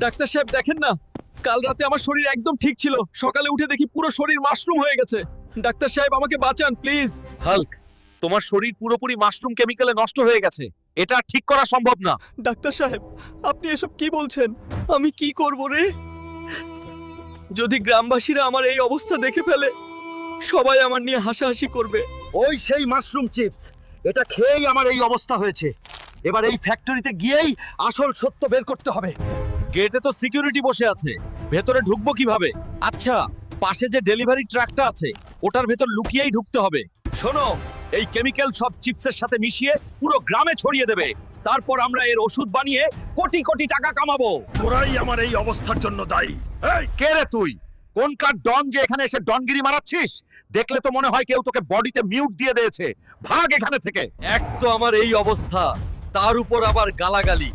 Doctor সাহেব দেখেন না, কাল রাতে আমার শরীর একদম ঠিক ছিল, সকালে উঠে দেখি পুরো শরীর মাশরুম হয়ে গেছে। ডাক্তার সাহেব আমাকে বাঁচান প্লিজ। হাল্ক, তোমার শরীর পুরোপুরি মাশরুম কেমিক্যালে নষ্ট হয়ে গেছে, এটা ঠিক করা সম্ভব না। ডাক্তার সাহেব আপনি এসব কি বলছেন? আমি কি করব রে? যদি গ্রামবাসীরা আমার এই অবস্থা দেখে ফেলে, সবাই আমার নিয়ে হাসাহাসি করবে। ওই সেই মাশরুম চিপস, এটা খেয়েই আমার এই অবস্থা হয়েছে। এবার এই ফ্যাক্টরিতে গিয়েই আসল সত্য বের করতে হবে। গেটে তো সিকিউরিটি বসে আছে, ভেতরে ঢুকবো কিভাবে? আচ্ছা, পাশে যে ডেলিভারি ট্রাকটা আছে ওটার ভেতর লুকিয়েই ঢুকতে হবে। শোনো, এই কেমিক্যাল সব চিপসের সাথে মিশিয়ে পুরো গ্রামে ছড়িয়ে দেবে, তারপর আমরা এর ওষুধ বানিয়ে কোটি কোটি টাকা কামাবো। তোরাই আমার এই অবস্থার জন্য দায়ী। এই কে রে তুই? কোনকার ডন যে এখানে এসে ডনগিরি মারাচ্ছিস? দেখলে তো মনে হয় কেউ তোকে বডিতে মিউট দিয়ে দিয়েছে। ভাগ এখানে থেকে। এক তো আমার এই অবস্থা, তার উপর আবার গালাগালি।